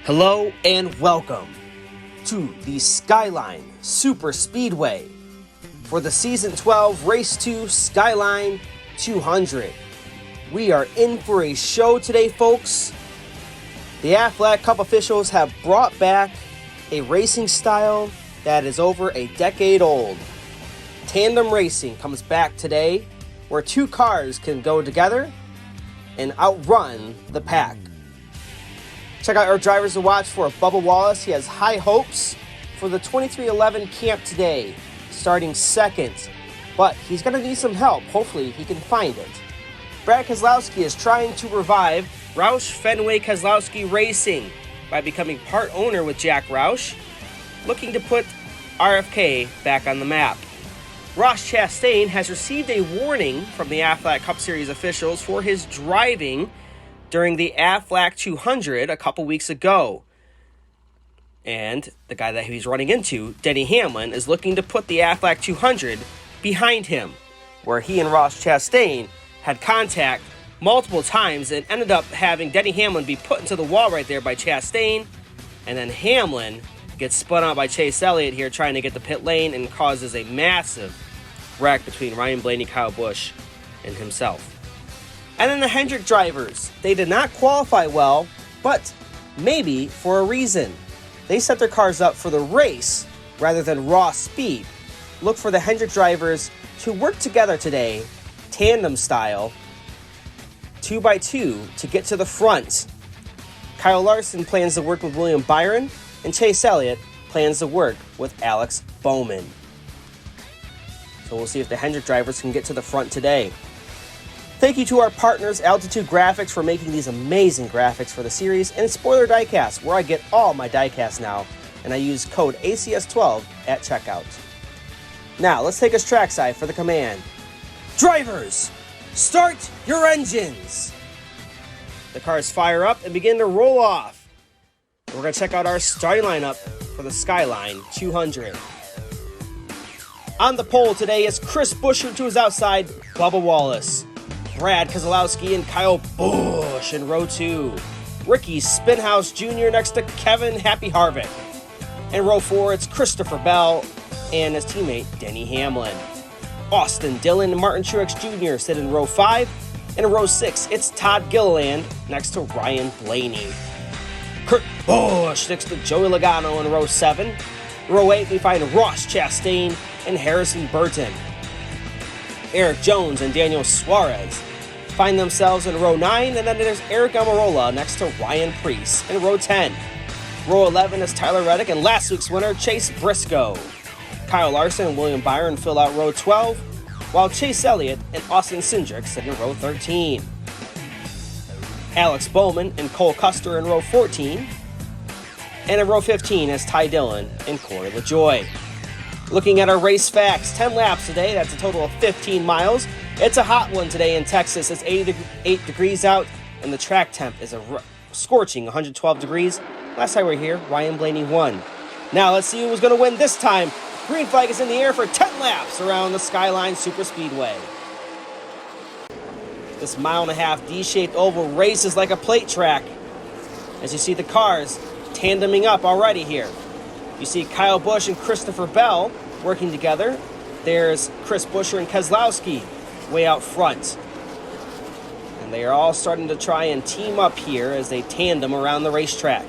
Hello and welcome to the Skyline Superspeedway for the Season 12 Race 2 Skyline 200. We are in for a show today, folks. The Aflac Cup officials have brought back a racing style that is over a decade old. Tandem Racing comes back today, where two cars can go together and outrun the pack. Check out our drivers to watch for Bubba Wallace. He has high hopes for the 2311 camp today, starting second. But he's going to need some help. Hopefully he can find it. Brad Keselowski is trying to revive Roush Fenway Keselowski Racing by becoming part owner with Jack Roush, looking to put RFK back on the map. Ross Chastain has received a warning from the Aflac Cup Series officials for his driving during the Aflac 200 a couple weeks ago. And the guy that he's running into, Denny Hamlin, is looking to put the Aflac 200 behind him, where he and Ross Chastain had contact multiple times and ended up having Denny Hamlin be put into the wall right there by Chastain, and then Hamlin gets spun out by Chase Elliott here trying to get the pit lane and causes a massive wreck between Ryan Blaney, Kyle Busch, and himself. And then the Hendrick drivers, they did not qualify well, but maybe for a reason. They set their cars up for the race rather than raw speed. Look for the Hendrick drivers to work together today, tandem style, 2x2 to get to the front. Kyle Larson plans to work with William Byron, and Chase Elliott plans to work with Alex Bowman. So we'll see if the Hendrick drivers can get to the front today. Thank you to our partners, Altitude Graphics, for making these amazing graphics for the series, and Spoiler Diecast, where I get all my diecasts now, and I use code ACS12 at checkout. Now, let's take us trackside for the command. Drivers, start your engines! The cars fire up and begin to roll off. We're going to check out our starting lineup for the Skyline 200. On the pole today is Chris Buescher to his outside, Bubba Wallace. Brad Keselowski and Kyle Busch in row 2. Ricky Spinhouse Jr. next to Kevin Happy Harvick. In row 4, it's Christopher Bell and his teammate Denny Hamlin. Austin Dillon and Martin Truex Jr. sit in row 5. And in row 6, it's Todd Gilliland next to Ryan Blaney. Kurt Busch next to Joey Logano in row 7. Row 8, we find Ross Chastain and Harrison Burton. Eric Jones and Daniel Suarez find themselves in row 9, and then there's Eric Almirola next to Ryan Preece in row 10. Row 11 is Tyler Reddick and last week's winner, Chase Briscoe. Kyle Larson and William Byron fill out row 12, while Chase Elliott and Austin Cindric sit in row 13. Alex Bowman and Cole Custer in row 14. And in row 15 is Ty Dillon and Corey LaJoie. Looking at our race facts, 10 laps today, that's a total of 15 miles. It's a hot one today in Texas. It's 88 degrees out, and the track temp is a scorching 112 degrees. Last time we were here, Ryan Blaney won. Now let's see who's going to win this time. Green flag is in the air for 10 laps around the Skyline Superspeedway. This mile-and-a-half D-shaped oval races like a plate track. As you see the cars tandeming up already here. You see Kyle Busch and Christopher Bell working together. There's Chris Buescher and Keselowski way out front. And they are all starting to try and team up here as they tandem around the racetrack.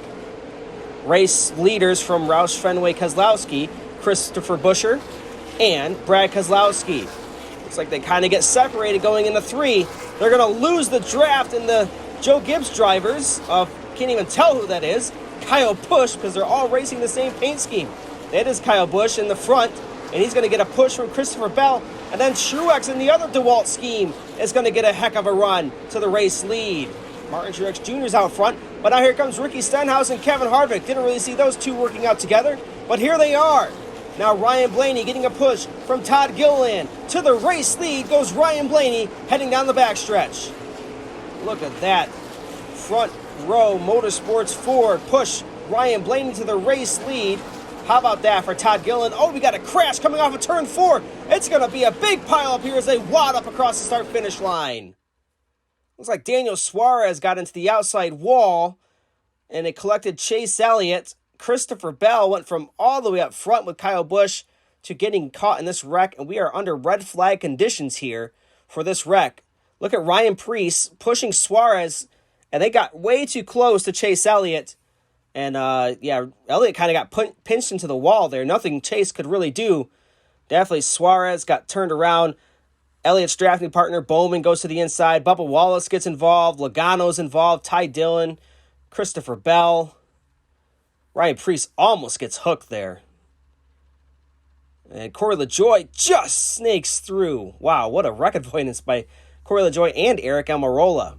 Race leaders from Roush Fenway Keselowski, Christopher Buescher and Brad Keselowski. Looks like they kind of get separated going into 3. They're going to lose the draft, and the Joe Gibbs drivers, can't even tell who that is, Kyle Busch, because they're all racing the same paint scheme. That is Kyle Busch in the front, and he's going to get a push from Christopher Bell. And then Truex in the other DeWalt scheme is going to get a heck of a run to the race lead. Martin Truex Jr. is out front, but now here comes Ricky Stenhouse and Kevin Harvick. Didn't really see those two working out together, but here they are. Now Ryan Blaney getting a push from Todd Gilliland. To the race lead goes Ryan Blaney heading down the backstretch. Look at that. Front row Motorsports Ford push Ryan Blaney to the race lead. How about that for Todd Gilliland? Oh, we got a crash coming off of turn 4. It's going to be a big pile up here as they wad up across the start-finish line. Looks like Daniel Suarez got into the outside wall and it collected Chase Elliott. Christopher Bell went from all the way up front with Kyle Busch to getting caught in this wreck, and we are under red flag conditions here for this wreck. Look at Ryan Preece pushing Suarez, and they got way too close to Chase Elliott. And, Elliott kind of got pinched into the wall there. Nothing Chase could really do. Definitely Suarez got turned around. Elliott's drafting partner, Bowman, goes to the inside. Bubba Wallace gets involved. Logano's involved. Ty Dillon. Christopher Bell. Ryan Preece almost gets hooked there. And Corey LaJoie just snakes through. Wow, what a wreck avoidance by Corey LaJoie and Eric Almirola.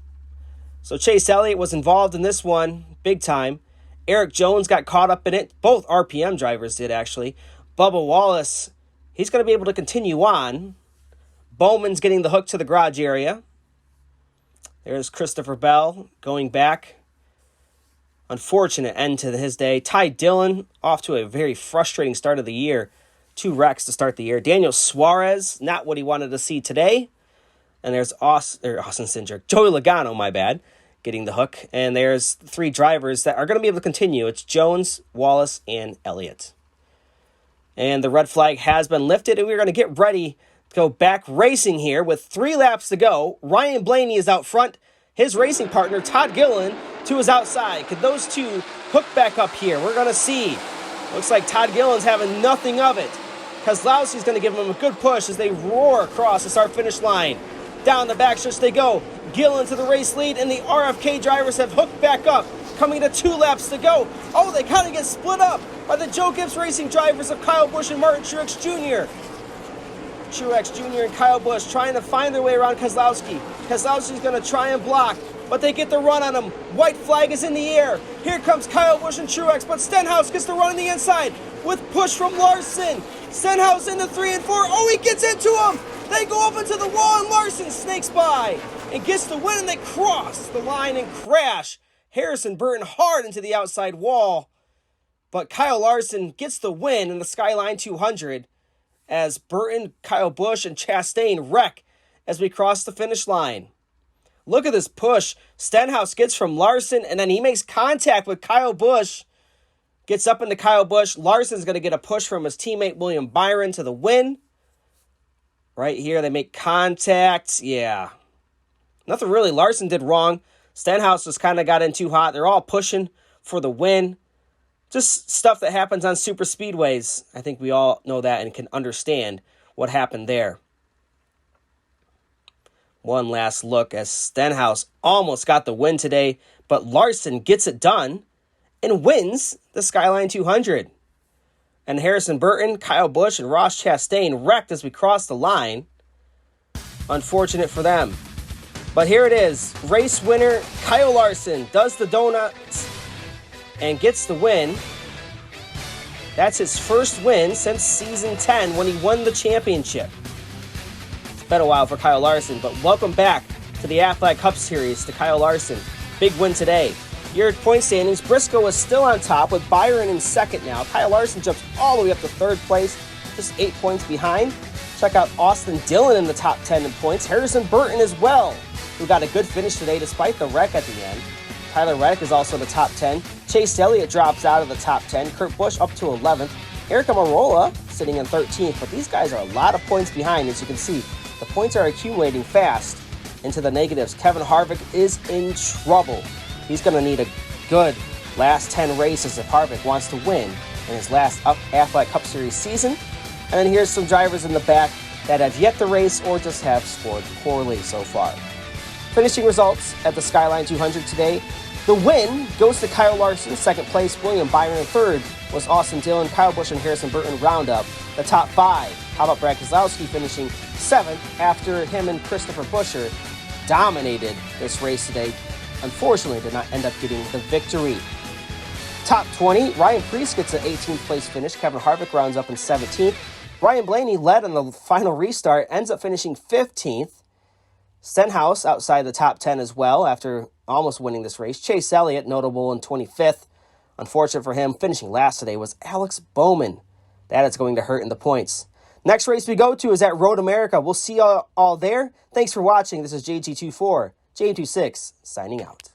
So Chase Elliott was involved in this one, big time. Eric Jones got caught up in it. Both RPM drivers did, actually. Bubba Wallace, he's going to be able to continue on. Bowman's getting the hook to the garage area. There's Christopher Bell going back. Unfortunate end to his day. Ty Dillon off to a very frustrating start of the year. 2 wrecks to start the year. Daniel Suarez, not what he wanted to see today. And there's Austin Cindric. Joey Logano, my bad, getting the hook. And there's 3 drivers that are going to be able to continue. It's Jones, Wallace, and Elliott. And the red flag has been lifted, and we're going to get ready to go back racing here with 3 laps to go. Ryan Blaney is out front. His racing partner, Todd Gilliland, to his outside. Could those two hook back up here? We're going to see. Looks like Todd Gilliland's having nothing of it. Kozlowski's going to give him a good push as they roar across the start-finish line. Down the backstretch they go. Gilliland to the race lead, and the RFK drivers have hooked back up. Coming to 2 laps to go. Oh, they kind of get split up by the Joe Gibbs Racing drivers of Kyle Busch and Martin Truex Jr. Truex Jr. and Kyle Busch trying to find their way around Kozlowski. Kozlowski's going to try and block, but they get the run on him. White flag is in the air. Here comes Kyle Busch and Truex, but Stenhouse gets the run on the inside with push from Larson. Stenhouse into 3 and 4. Oh, he gets into him. They go up into the wall, and Larson snakes by and gets the win, and they cross the line and crash. Harrison Burton hard into the outside wall, but Kyle Larson gets the win in the Skyline 200 as Burton, Kyle Busch, and Chastain wreck as we cross the finish line. Look at this push. Stenhouse gets from Larson, and then he makes contact with Kyle Busch. Gets up into Kyle Busch. Larson's going to get a push from his teammate William Byron to the win. Right here, they make contact. Yeah. Nothing really Larson did wrong. Stenhouse just kind of got in too hot. They're all pushing for the win. Just stuff that happens on super speedways. I think we all know that and can understand what happened there. One last look as Stenhouse almost got the win today, but Larson gets it done and wins the Skyline 200. And Harrison Burton, Kyle Busch, and Ross Chastain wrecked as we crossed the line. Unfortunate for them. But here it is. Race winner Kyle Larson does the donuts and gets the win. That's his first win since season 10 when he won the championship. It's been a while for Kyle Larson, but welcome back to the Aflac Cup Series to Kyle Larson. Big win today. Your point standings, Briscoe is still on top with Byron in second now. Kyle Larson jumps all the way up to third place, just 8 points behind. Check out Austin Dillon in the top 10 in points. Harrison Burton as well, who got a good finish today despite the wreck at the end. Tyler Reddick is also in the top 10. Chase Elliott drops out of the top 10. Kurt Busch up to 11th. Eric Almirola sitting in 13th, but these guys are a lot of points behind. As you can see, the points are accumulating fast into the negatives. Kevin Harvick is in trouble. He's going to need a good last 10 races if Harvick wants to win in his last Aflac Cup Series season. And then here's some drivers in the back that have yet to race or just have scored poorly so far. Finishing results at the Skyline 200 today. The win goes to Kyle Larson, second place. William Byron in third was Austin Dillon. Kyle Busch and Harrison Burton round up the top 5. How about Brad Keselowski finishing 7th after him and Christopher Buescher dominated this race today. Unfortunately, did not end up getting the victory. Top 20, Ryan Preece gets an 18th place finish. Kevin Harvick rounds up in 17th. Ryan Blaney led on the final restart, ends up finishing 15th. Stenhouse outside the top 10 as well after almost winning this race. Chase Elliott, notable in 25th. Unfortunate for him, finishing last today was Alex Bowman. That is going to hurt in the points. Next race we go to is at Road America. We'll see you all there. Thanks for watching. This is JT24, JM26, signing out.